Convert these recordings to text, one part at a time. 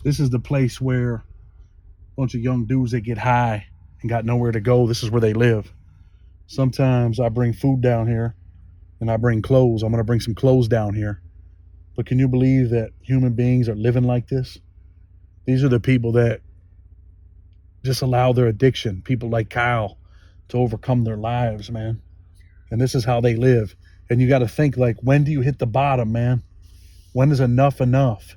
This is the place where a bunch of young dudes that get high and got nowhere to go, this is where they live. Sometimes I bring food down here and I bring clothes. I'm going to bring some clothes down here. But can you believe that human beings are living like this? These are the people that just allow their addiction, people like Kyle, to overcome their lives, man. And this is how they live. And you got to think, like, when do you hit the bottom, man? When is enough enough?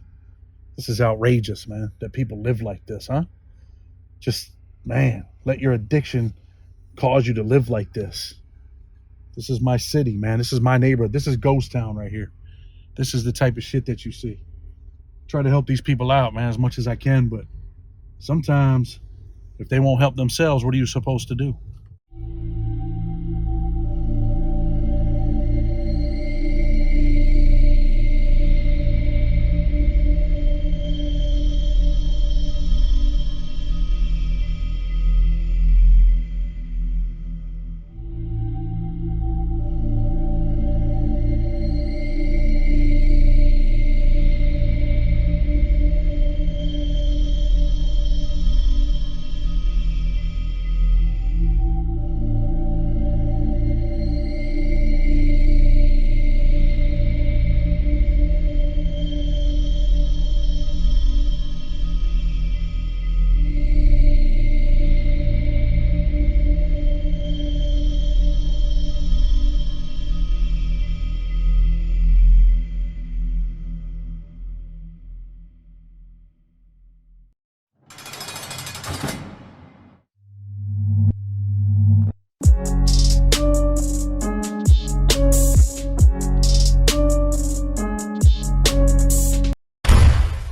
This is outrageous, man, that people live like this, huh? Just, man, let your addiction cause you to live like this. This is my city, man. This is my neighborhood. This is ghost town right here. This is the type of shit that you see. Try to help these people out, man, as much as I can, but sometimes if they won't help themselves, what are you supposed to do?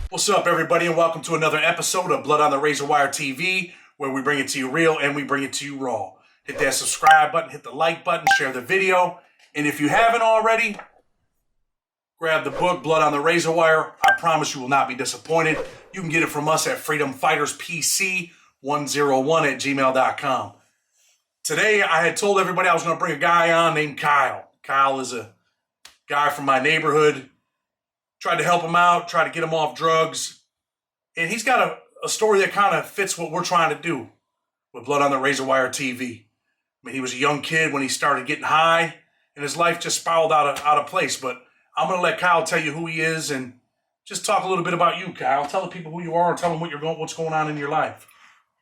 What's up, everybody, and welcome to another episode of Blood on the Razor Wire TV, where we bring it to you real and we bring it to you raw. Hit that subscribe button, hit the like button, share the video, and if you haven't already, grab the book, Blood on the Razor Wire. I promise you will not be disappointed. You can get it from us at freedomfighterspc101@gmail.com. Today, I had told everybody I was going to bring a guy on named Kyle. Kyle is a guy from my neighborhood. Tried to help him out, tried to get him off drugs. And he's got a story that kind of fits what we're trying to do with Blood on the Razor Wire TV. I mean, he was a young kid when he started getting high, and his life just spiraled out of place. But I'm going to let Kyle tell you who he is and just talk a little bit about you, Kyle. Tell the people who you are and tell them what's going on in your life.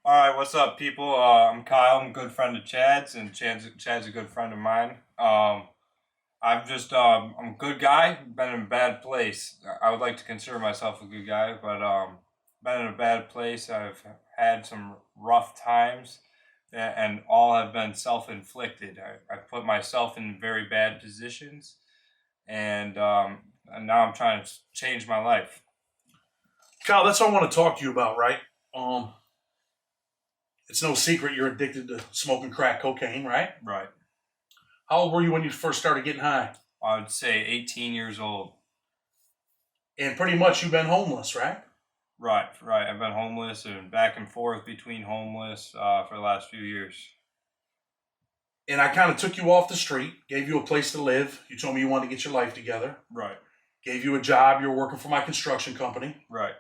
All right, what's up, people? I'm Kyle. I'm a good friend of Chad's, and Chad's a good friend of mine. I'm a good guy, been in a bad place. I would like to consider myself a good guy, but been in a bad place. I've had some rough times, and all have been self-inflicted. I put myself in very bad positions, and now I'm trying to change my life. Kyle, that's what I want to talk to you about, right? It's no secret you're addicted to smoking crack cocaine, right? Right. How old were you when you first started getting high? I would say 18 years old. And pretty much you've been homeless, right? Right. I've been homeless and back and forth between homeless for the last few years. And I kind of took you off the street, gave you a place to live. You told me you wanted to get your life together. Right. Gave you a job. You were working for my construction company. Right.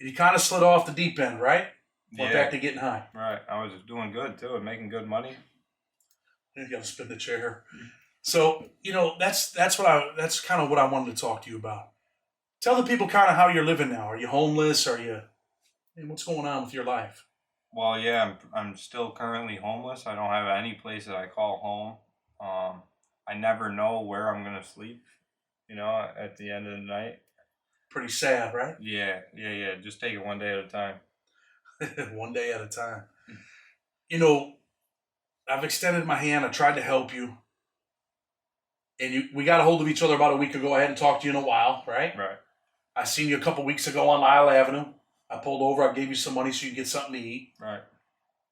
And you kind of slid off the deep end, right? Went Yeah. back to getting high. Right. I was doing good, too, and making good money. You got to spin the chair. So, that's kind of what I wanted to talk to you about. Tell the people kind of how you're living now. Are you homeless? What's going on with your life? Well, yeah, I'm still currently homeless. I don't have any place that I call home. I never know where I'm going to sleep, at the end of the night. Pretty sad, right? Yeah. Just take it one day at a time. One day at a time. I've extended my hand. I tried to help you. And we got a hold of each other about a week ago. I hadn't talked to you in a while, right? Right. I seen you a couple weeks ago on Lyle Avenue. I pulled over. I gave you some money so you could get something to eat. Right.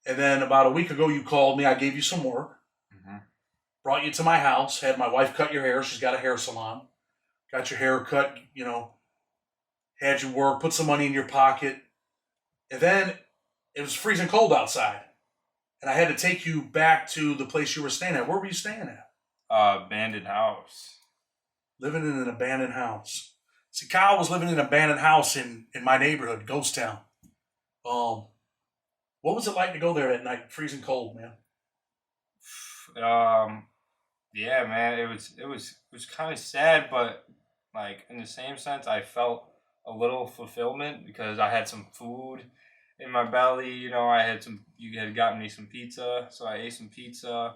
And then about a week ago, you called me. I gave you some work. Mm-hmm. Brought you to my house. Had my wife cut your hair. She's got a hair salon. Got your hair cut, had you work, put some money in your pocket. And then it was freezing cold outside. And I had to take you back to the place you were staying at. Where were you staying at? Abandoned house. Living in an abandoned house. See, Kyle was living in an abandoned house in my neighborhood, Ghost Town. Um, what was it like to go there at night, freezing cold, man? Um, yeah, man, it was kind of sad, but like in the same sense, I felt a little fulfillment because I had some food in my belly. I had some. You had gotten me some pizza, so I ate some pizza.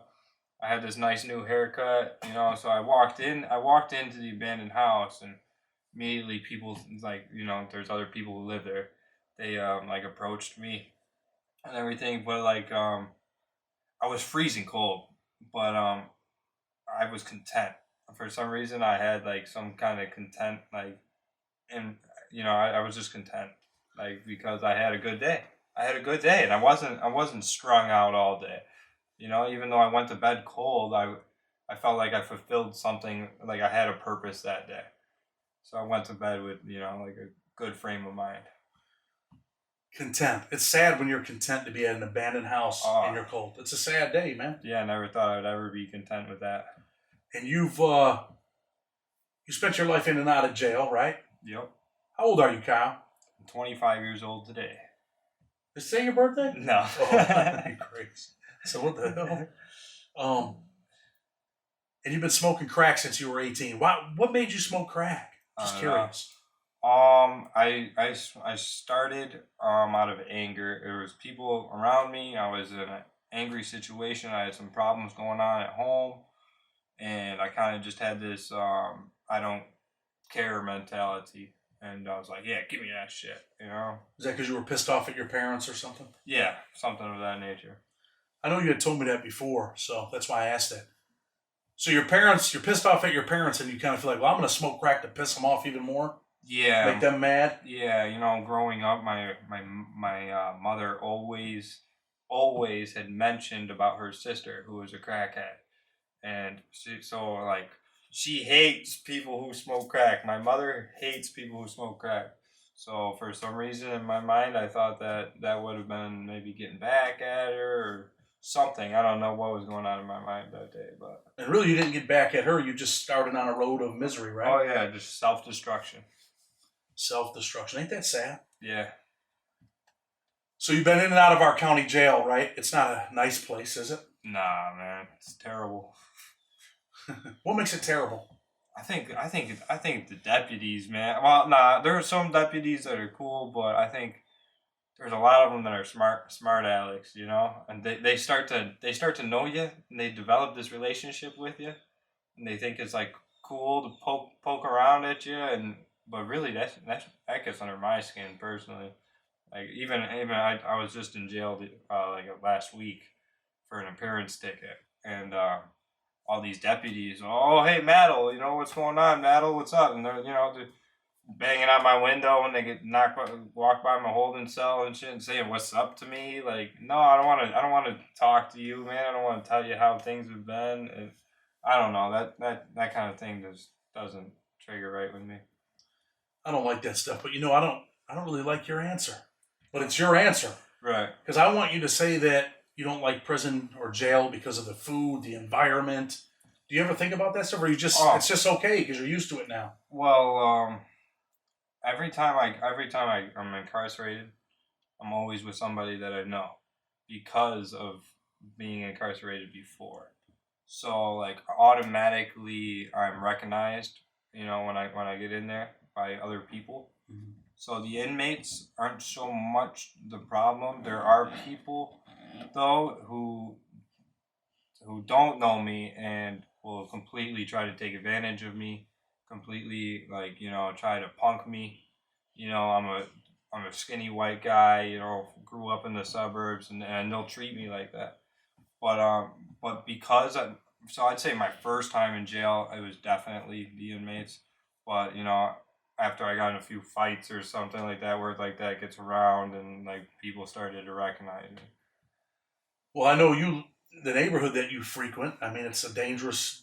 I had this nice new haircut, so I walked in. I walked into the abandoned house, and immediately people like, there's other people who live there. They like approached me and everything, but like I was freezing cold, but I was content. For some reason, I had like some kind of content, like, and I was just content, like because I had a good day. I had a good day, and I wasn't strung out all day. Even though I went to bed cold, I felt like I fulfilled something, like I had a purpose that day. So I went to bed with like a good frame of mind. Content. It's sad when you're content to be at an abandoned house and Oh you're cold. It's a sad day, man. yeah, I never thought I'd ever be content with that. And you spent your life in and out of jail, right? Yep. How old are you, Kyle? I'm 25 years old today. Is today your birthday? No. Oh, you crazy. So what the hell? And you've been smoking crack since you were 18. What made you smoke crack? Just curious. I started out of anger. There was people around me. I was in an angry situation. I had some problems going on at home, and I kind of just had this I don't care mentality. And I was like, yeah, give me that shit. Is that because you were pissed off at your parents or something? Yeah, something of that nature. I know you had told me that before, so that's why I asked that. So you're pissed off at your parents, and you kind of feel like, well, I'm going to smoke crack to piss them off even more, make Yeah, them mad. yeah. Growing up, my mother always had mentioned about her sister who was a crackhead, and like she hates people who smoke crack. My mother hates people who smoke crack. So for some reason in my mind, I thought that would have been maybe getting back at her or something. I don't know what was going on in my mind that day, but And really, you didn't get back at her. You just started on a road of misery, right? oh yeah, just self destruction. Self-destruction. Ain't that sad? Yeah. So you've been in and out of our county jail, right? It's not a nice place, is it? Nah, man, it's terrible. What makes it terrible? I think the deputies, man. Well, nah, there are some deputies that are cool, but I think there's a lot of them that are smart Alex, and they start to know you, and they develop this relationship with you, and they think it's like cool to poke around at you, but really that gets under my skin personally. Like even I was just in jail like last week for an appearance ticket, and all these deputies, oh hey Maddle, what's going on, Maddle, what's up, and they're banging on my window when they get walk by my holding cell and shit, and saying what's up to me. Like, no, I don't want to talk to you, man. I don't want to tell you how things have been. And I don't know, that kind of thing just doesn't trigger right with me. I don't like that stuff, but I don't really like your answer. But it's your answer. Right. Because I want you to say that you don't like prison or jail because of the food, the environment. Do you ever think about that stuff, or it's just okay because you're used to it now? Well, every time I'm incarcerated, I'm always with somebody that I know because of being incarcerated before. So like automatically I'm recognized, when I get in there by other people. Mhm. So the inmates aren't so much the problem. There are people though who don't know me and will completely try to take advantage of me, completely like try to punk me. I'm a skinny white guy, grew up in the suburbs, and they'll treat me like that. But because so I'd say my first time in jail, it was definitely the inmates. But after I got in a few fights or something like that, where like that gets around and like people started to recognize me. Well, I know the neighborhood that you frequent. I mean, it's a dangerous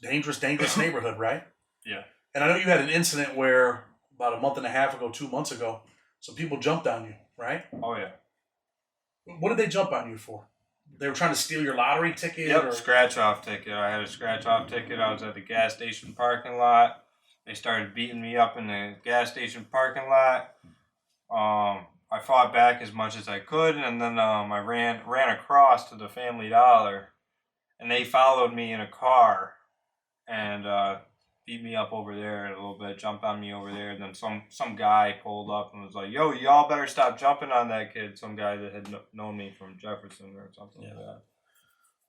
neighborhood, right? Yeah. And I know you had an incident where about a month and a half ago, 2 months ago, some people jumped on you, right? Oh yeah. What did they jump on you for? They were trying to steal your lottery ticket? Yep. Or... Scratch off ticket. I had a scratch off ticket. I was at the gas station parking lot. They started beating me up in the gas station parking lot. I fought back as much as I could, and then I ran across to the Family Dollar, and they followed me in a car and beat me up over there a little bit, jumped on me over there. And then some guy pulled up and was like, "Yo, y'all better stop jumping on that kid." Some guy that had known me from Jefferson or something like that.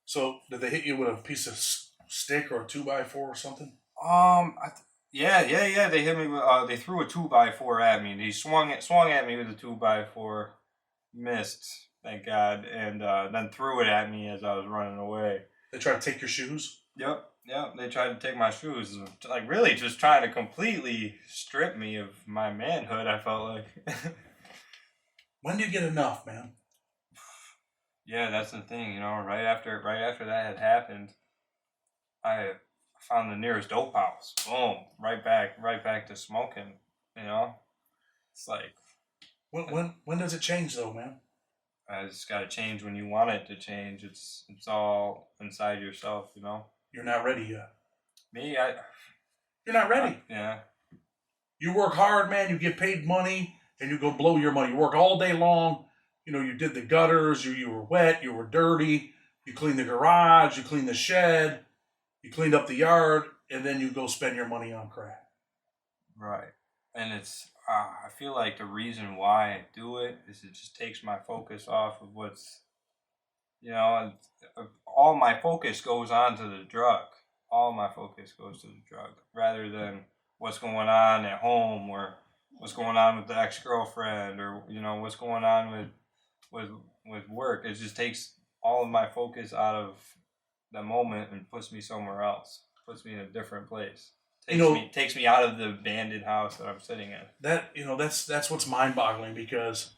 So did they hit you with a piece of stick or a 2x4 or something? Yeah. They hit me with. They threw a 2x4 at me. They swung at me with a 2x4, missed, thank God, and then threw it at me as I was running away. They tried to take your shoes? Yep. They tried to take my shoes, like really just trying to completely strip me of my manhood. I felt like. When do you get enough, man? Yeah, that's the thing. Right after that had happened, I found the nearest dope house. Boom, right back to smoking. It's like When does it change though, man? it's got to change when you want it to change. It's all inside yourself. You're not ready yet. Me, You're not ready. Yeah. You work hard, man. You get paid money, and you go blow your money. You work all day long. You did the gutters. You were wet. You were dirty. You cleaned the garage. You cleaned the shed. You cleaned up the yard, and then you go spend your money on crack. Right. And it's, I feel like the reason why I do it is it just takes my focus off of what's, all my focus goes on to the drug. All my focus goes to the drug rather than what's going on at home or what's going on with the ex-girlfriend or, what's going on with work. It just takes all of my focus out of the moment and puts me somewhere else, puts me in a different place. Takes me out of the abandoned house that I'm sitting in. That's what's mind-boggling because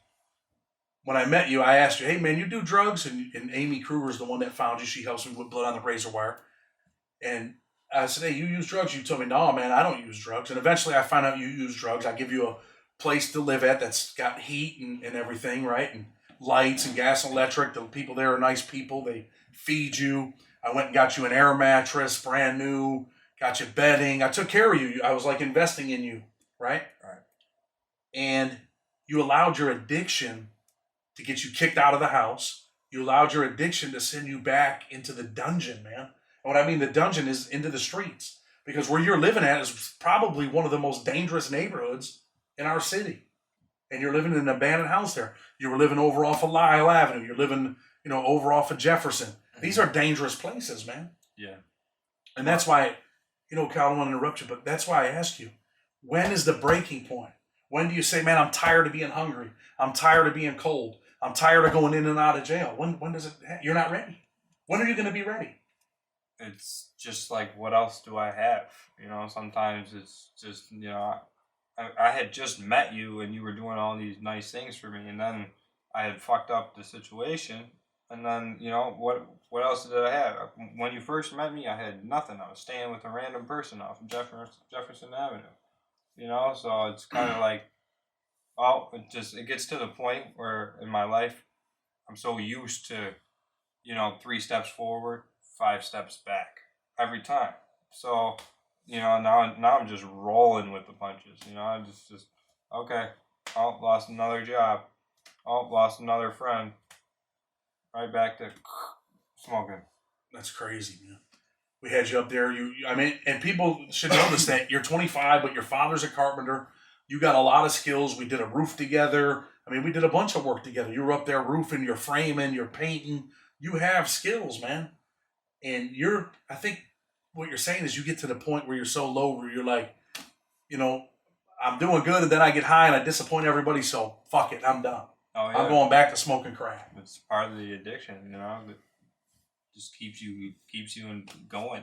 when I met you, I asked you, "Hey man, you do drugs?" And Amy Kruger's the one that found you. She helps me with blood on the razor wire. And I said, "Hey, you use drugs?" You told me, "No, man, I don't use drugs." And eventually, I found out you use drugs. I give you a place to live at that's got heat and everything, right? And lights and gas and electric. The people there are nice people. They feed you. I went and got you an air mattress, brand new. Got you bedding. I took care of you. I was like investing in you, right? Right. And you allowed your addiction to get you kicked out of the house. You allowed your addiction to send you back into the dungeon, man. And what I mean the dungeon is into the streets. Because where you're living at is probably one of the most dangerous neighborhoods in our city. And you're living in an abandoned house there. You were living over off of Lyle Avenue. You're living, over off of Jefferson. These are dangerous places, man. Yeah. And that's why, Kyle, I don't want to interrupt you, but that's why I ask you, when is the breaking point? When do you say, man, I'm tired of being hungry. I'm tired of being cold. I'm tired of going in and out of jail. When does it, you're not ready. When are you going to be ready? It's just like, what else do I have? Sometimes it's just, I had just met you and you were doing all these nice things for me. And then I had fucked up the situation. And then, what else did I have? When you first met me, I had nothing. I was staying with a random person off of Jefferson Avenue. So it's kind of like, it gets to the point where in my life, I'm so used to, 3 steps forward, 5 steps back every time. So, now I'm just rolling with the punches. I just okay. Oh, lost another job. Oh, lost another friend. Right back to smoking. That's crazy, man. We had you up there. And people should notice that you're 25, but your father's a carpenter. You got a lot of skills. We did a roof together. We did a bunch of work together. You were up there roofing, you're framing, you're painting. You have skills, man. And I think what you're saying is you get to the point where you're so low where you're like, I'm doing good and then I get high and I disappoint everybody. So fuck it. I'm done. Oh, yeah. I'm going back to smoking crack. It's part of the addiction, It just keeps you going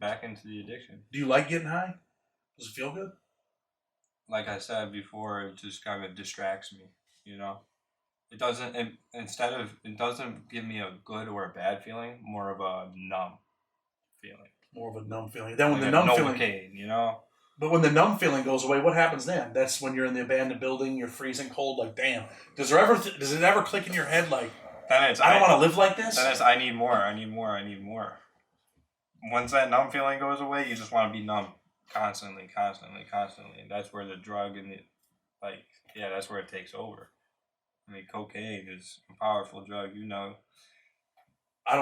back into the addiction. Do you like getting high? Does it feel good? Like I said before, it just kind of distracts me. It doesn't. It doesn't give me a good or a bad feeling. More of a numb feeling. More of a numb feeling. Then when like the numb feeling, Novocaine, But when the numb feeling goes away, what happens then? That's when you're in the abandoned building, you're freezing cold, like, damn. Does it ever click in your head, like, I don't want to live like this? Then it's, I need more. Once that numb feeling goes away, you just want to be numb. constantly. And that's where the drug and that's where it takes over. I mean, cocaine is a powerful drug, you know. I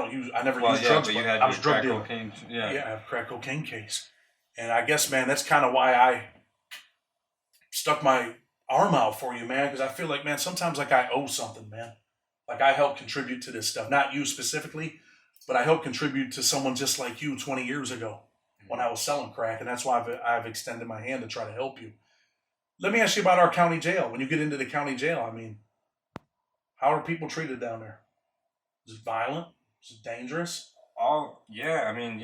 never used Yeah, drugs, but you but had I your was a drug crack dealer. cocaine. Yeah, Yeah. I have a crack cocaine case. And I guess, man, that's kind of why I stuck my arm out for you, man, because I feel like, man, sometimes like I owe something, man. Like I helped contribute to this stuff. Not you specifically, but I helped contribute to someone just like you 20 years ago when I was selling crack. And that's why I've extended my hand to try to help you. Let me ask you about our county jail. When you get into the county jail, I mean, how are people treated down there? Is it violent? Is it dangerous? Oh, yeah. I mean,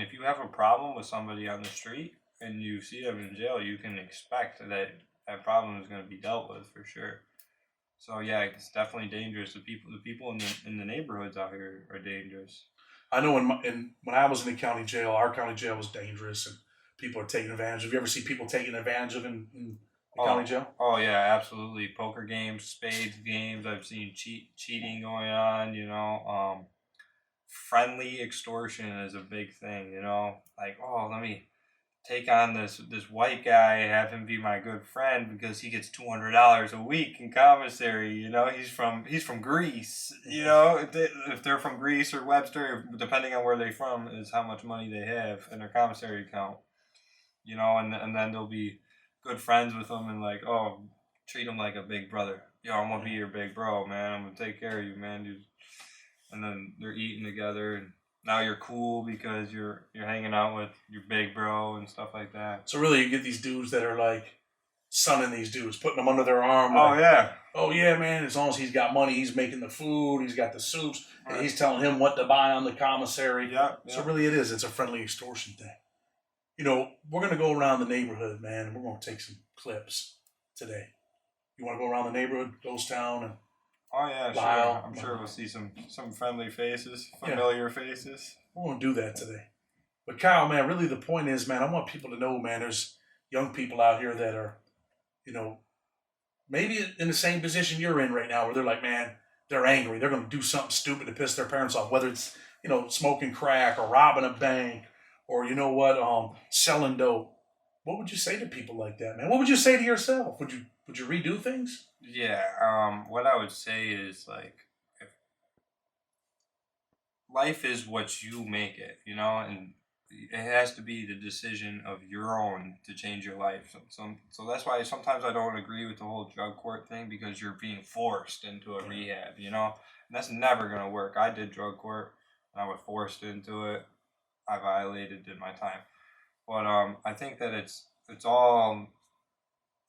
if you have a problem with somebody on the street and you see them in jail, you can expect that that problem is going to be dealt with for sure. So yeah, it's definitely dangerous. The people in the neighborhoods out here are dangerous. I know when I was in the county jail, our county jail was dangerous and people are taking advantage. Have you ever seen people taking advantage of in the county jail? Oh yeah, absolutely. Poker games, spades games. I've seen cheating going on. Friendly extortion is a big thing. Like, oh, let me take on this white guy, have him be my good friend because he gets $200 a week in commissary. He's from Greece. If they're from Greece or Webster, depending on where they're from, is how much money they have in their commissary account. And then they'll be good friends with them and like, oh, treat him like a big brother. I'm gonna be your big bro, man. I'm gonna take care of you, man. And then they're eating together, and now you're cool because you're hanging out with your big bro and stuff like that. So really, you get these dudes that are like sunning these dudes, putting them under their arm. Oh Like, yeah. oh yeah, man. As long as he's got money, he's making the food. He's got the soups, and Right. he's telling him what to buy on the commissary. Yeah. So really, it's a friendly extortion thing. We're gonna go around the neighborhood, man. And we're gonna take some clips today. You want to go around the neighborhood, Ghost Town, and Oh yeah, Lyle? sure. I'm sure we'll see some friendly faces, familiar faces. We're gonna do that today. But Kyle, man, really the point is, man, I want people to know, man, there's young people out here that are, maybe in the same position you're in right now, where they're like, man, they're angry. They're gonna do something stupid to piss their parents off, whether it's, smoking crack or robbing a bank or selling dope. What would you say to people like that, man? What would you say to yourself? Would you redo things? Yeah. What I would say is like, if life is what you make it, and it has to be the decision of your own to change your life. So that's why sometimes I don't agree with the whole drug court thing because you're being forced into a rehab, and that's never gonna work. I did drug court and I was forced into it. I violated in my time, but I think that it's all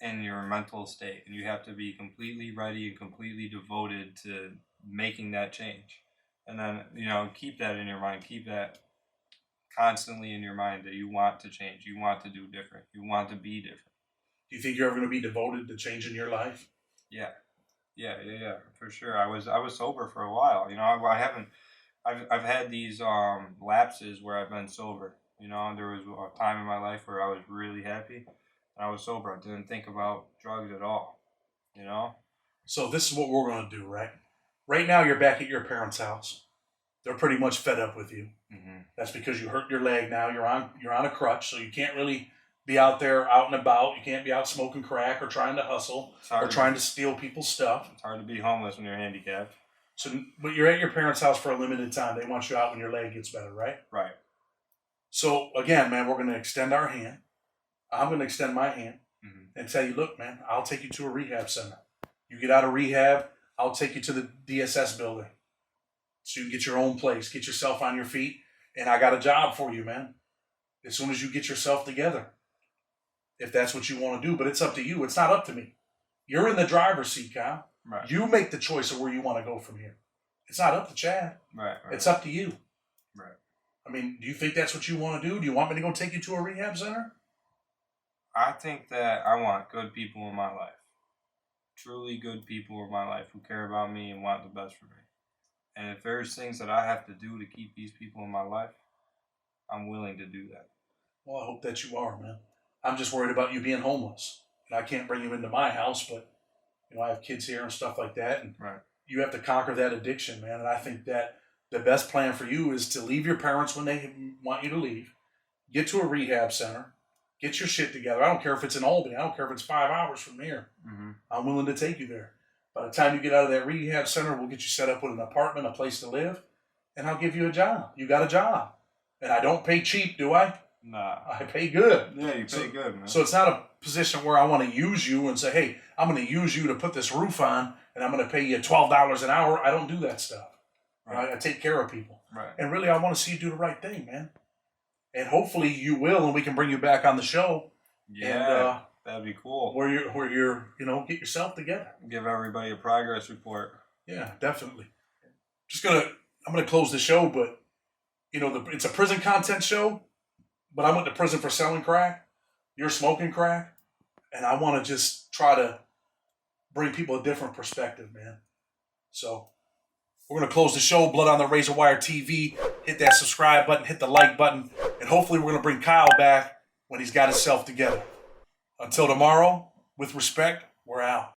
in your mental state, and you have to be completely ready and completely devoted to making that change. And then keep that in your mind. Keep that constantly in your mind that you want to change, you want to do different, you want to be different. Do you think you're ever going to be devoted to changing your life? Yeah, for sure. I was sober for a while. I haven't. I've had these lapses where I've been sober. There was a time in my life where I was really happy, and I was sober. I didn't think about drugs at all. So this is what we're going to do, right? Right now, you're back at your parents' house. They're pretty much fed up with you. Mm-hmm. That's because you hurt your leg. Now you're on a crutch, so you can't really be out there out and about. You can't be out smoking crack or trying to hustle or trying to steal people's stuff. It's hard to be homeless when you're handicapped. So, but you're at your parents' house for a limited time. They want you out when your leg gets better, right? Right. So again, man, we're going to extend our hand. I'm going to extend my hand and tell you, look, man, I'll take you to a rehab center. You get out of rehab, I'll take you to the DSS building so you can get your own place, get yourself on your feet. And I got a job for you, man. As soon as you get yourself together, if that's what you want to do, but it's up to you. It's not up to me. You're in the driver's seat, Kyle. Right. You make the choice of where you want to go from here. It's not up to Chad. Right. It's up to you. Right. I mean, do you think that's what you want to do? Do you want me to go take you to a rehab center? I think that I want good people in my life. Truly good people in my life who care about me and want the best for me. And if there's things that I have to do to keep these people in my life, I'm willing to do that. Well, I hope that you are, man. I'm just worried about you being homeless. And I can't bring you into my house, but I have kids here and stuff like that. And right. You have to conquer that addiction, man. And I think that the best plan for you is to leave your parents when they want you to leave, get to a rehab center, Get your shit together. I don't care if it's in Albany. I don't care if it's 5 hours from here. Mm-hmm. I'm willing to take you there. By the time you get out of that rehab center, we'll get you set up with an apartment, a place to live, and I'll give you a job. You got a job. And I don't pay cheap, do I? Nah. I pay good. Yeah, you pay good, man. So it's not a position where I want to use you and say, hey, I'm going to use you to put this roof on, and I'm going to pay you $12 an hour. I don't do that stuff. Right? I take care of people. Right. And really, I want to see you do the right thing, man. And hopefully you will, and we can bring you back on the show. Yeah, and, that'd be cool. Where you're, get yourself together. Give everybody a progress report. Yeah, definitely. I'm gonna close the show, but it's a prison content show. But I went to prison for selling crack. You're smoking crack, and I want to just try to bring people a different perspective, man. So we're gonna close the show. Blood on the Razor Wire TV. Hit that subscribe button. Hit the like button. And hopefully we're going to bring Kyle back when he's got himself together. Until tomorrow, with respect, we're out.